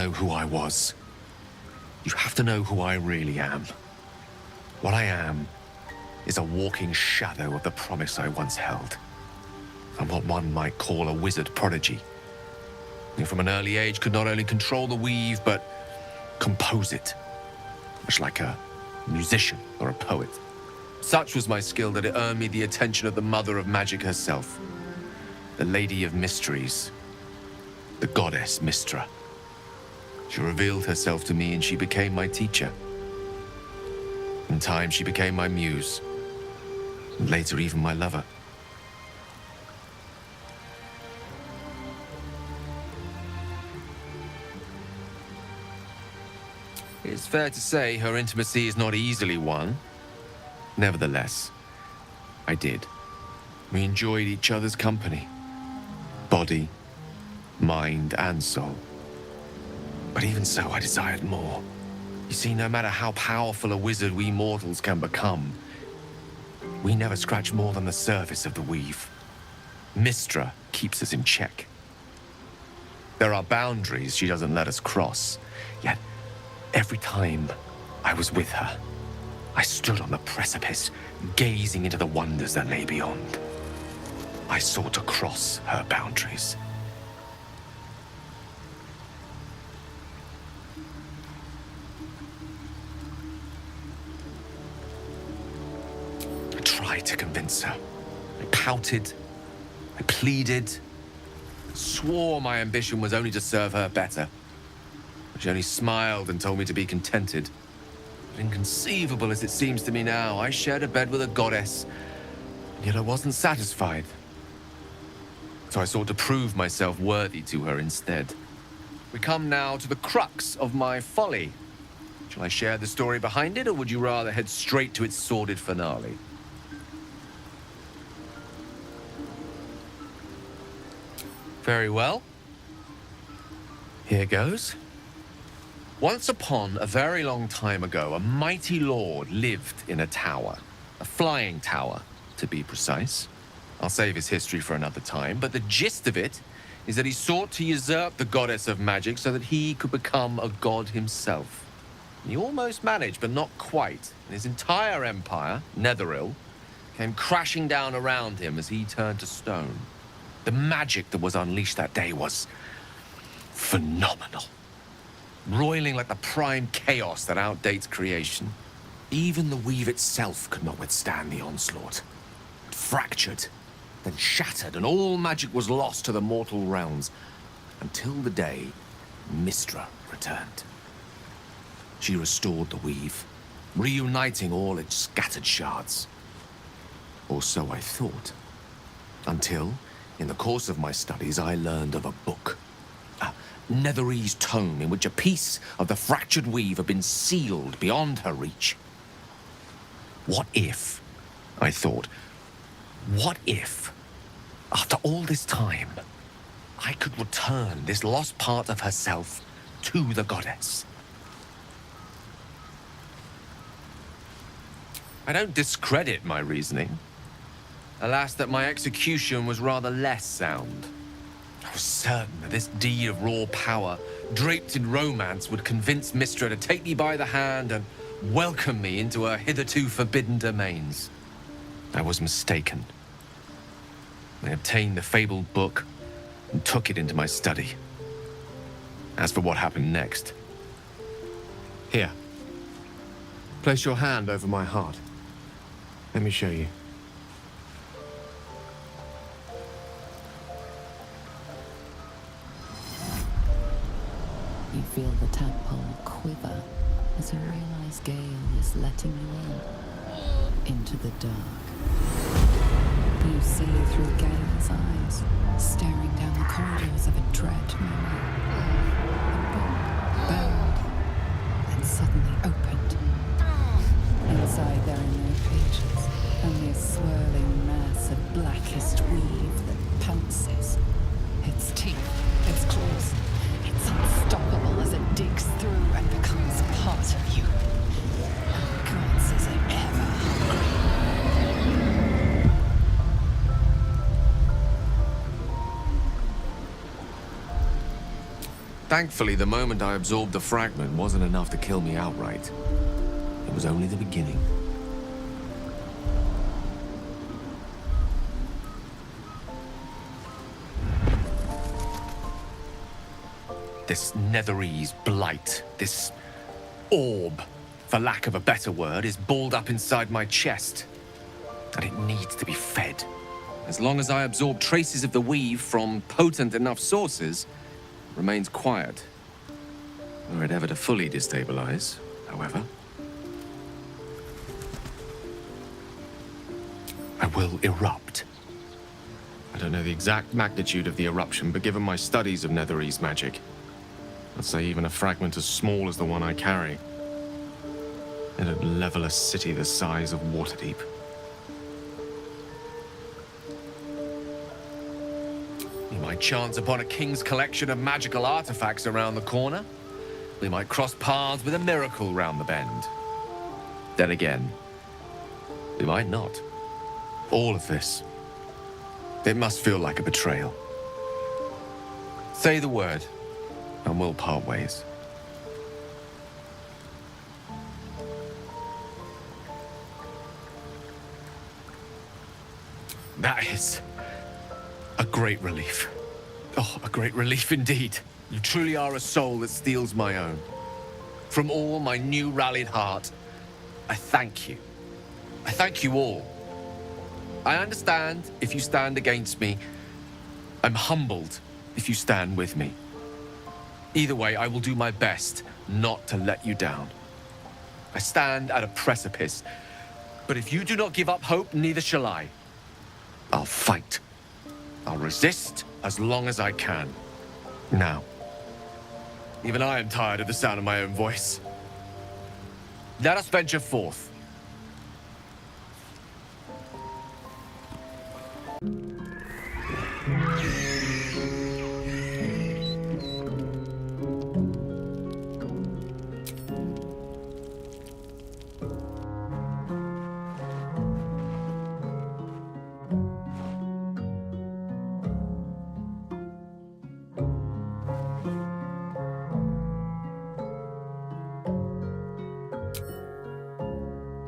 Know who I was. You have to know who I really am. What I am is a walking shadow of the promise I once held. I'm what one might call a wizard prodigy. Who from an early age could not only control the weave, but compose it, much like a musician or a poet. Such was my skill that it earned me the attention of the mother of magic herself, the Lady of Mysteries, the goddess Mystra. She revealed herself to me and she became my teacher. In time, she became my muse, and later even my lover. It's fair to say her intimacy is not easily won. Nevertheless, I did. We enjoyed each other's company. Body, mind, and soul. But even so, I desired more. You see, no matter how powerful a wizard we mortals can become, we never scratch more than the surface of the weave. Mystra keeps us in check. There are boundaries she doesn't let us cross, yet every time I was with her, I stood on the precipice, gazing into the wonders that lay beyond. I sought to cross her boundaries. I tried to convince her. I pouted, I pleaded, swore my ambition was only to serve her better. She only smiled and told me to be contented. But inconceivable as it seems to me now, I shared a bed with a goddess, and yet I wasn't satisfied. So I sought to prove myself worthy to her instead. We come now to the crux of my folly. Shall I share the story behind it, or would you rather head straight to its sordid finale? Very well. Here goes. Once upon a very long time ago, a mighty lord lived in a tower. A flying tower, to be precise. I'll save his history for another time, but the gist of it is that he sought to usurp the goddess of magic so that he could become a god himself. He almost managed, but not quite. And his entire empire, Netheril, came crashing down around him as he turned to stone. The magic that was unleashed that day was phenomenal. Roiling like the prime chaos that outdates creation. Even the weave itself could not withstand the onslaught. It fractured, then shattered, and all magic was lost to the mortal realms, until the day Mystra returned. She restored the weave, reuniting all its scattered shards. Or so I thought. Until, in the course of my studies, I learned of a book. Netherese tome in which a piece of the fractured weave had been sealed beyond her reach. What if, I thought, what if, after all this time, I could return this lost part of herself to the goddess? I don't discredit my reasoning. Alas, that my execution was rather less sound. I was certain that this deed of raw power, draped in romance, would convince Mystra to take me by the hand and welcome me into her hitherto forbidden domains. I was mistaken. I obtained the fabled book and took it into my study. As for what happened next... Here. Place your hand over my heart. Let me show you. You feel the tadpole quiver as you realize Gale is letting you into the dark. You see through Gale's eyes, staring down the corridors of a dread memory. A book bound and suddenly opened. Inside there are no pages, only a swirling mass of blackest weave that pounces. Its teeth, its claws. It's unstoppable as it digs through and becomes part of you. And God's is it ever hungry. Thankfully, the moment I absorbed the fragment wasn't enough to kill me outright. It was only the beginning. This Netherese blight, this orb, for lack of a better word, is balled up inside my chest. And it needs to be fed. As long as I absorb traces of the weave from potent enough sources, it remains quiet. Were it ever to fully destabilize, however, I will erupt. I don't know the exact magnitude of the eruption, but given my studies of Netherese magic, I'd say even a fragment as small as the one I carry, it'd level a city the size of Waterdeep. We might chance upon a king's collection of magical artifacts around the corner. We might cross paths with a miracle round the bend. Then again, we might not. All of this, it must feel like a betrayal. Say the word, and we'll part ways. That is a great relief. Oh, a great relief indeed. You truly are a soul that steals my own. From all my new rallied heart, I thank you. I thank you all. I understand if you stand against me. I'm humbled if you stand with me. Either way, I will do my best not to let you down. I stand at a precipice, but if you do not give up hope, neither shall I. I'll fight. I'll resist as long as I can. Now, even I am tired of the sound of my own voice. Let us venture forth.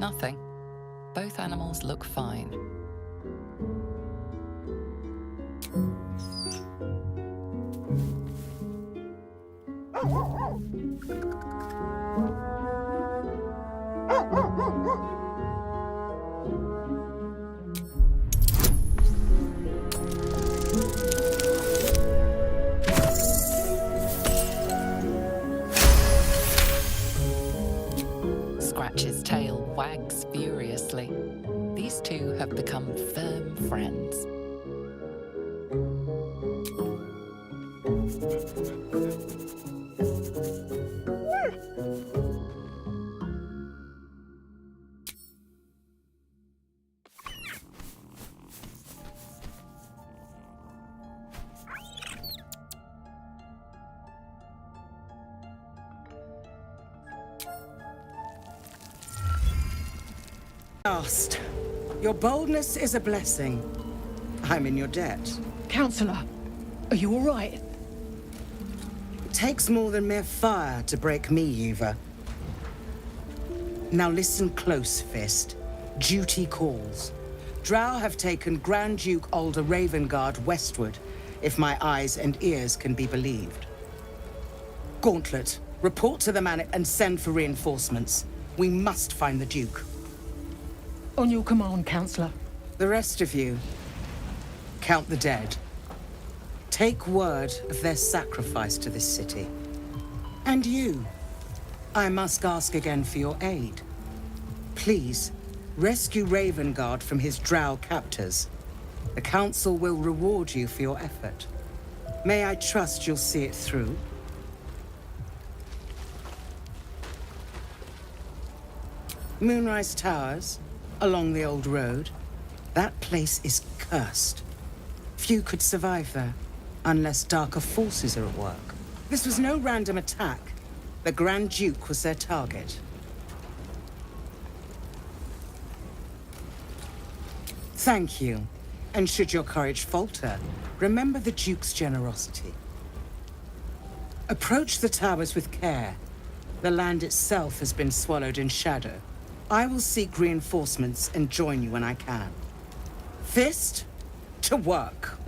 Nothing. Both animals look fine. Scratch's tail wags furiously. These two have become firm friends. Last. Your boldness is a blessing. I'm in your debt. Counselor, are you all right? It takes more than mere fire to break me, Eva. Now listen close, Fist. Duty calls. Drow have taken Grand Duke Alder Ravengard westward, if my eyes and ears can be believed. Gauntlet, report to the Manor and send for reinforcements. We must find the Duke. On your command, Counselor. The rest of you, count the dead. Take word of their sacrifice to this city. And you, I must ask again for your aid. Please, rescue Ravengard from his drow captors. The Council will reward you for your effort. May I trust you'll see it through? Moonrise Towers, along the old road. That place is cursed. Few could survive there, unless darker forces are at work. This was no random attack. The Grand Duke was their target. Thank you. And should your courage falter, remember the Duke's generosity. Approach the towers with care. The land itself has been swallowed in shadow. I will seek reinforcements and join you when I can. Fist, to work.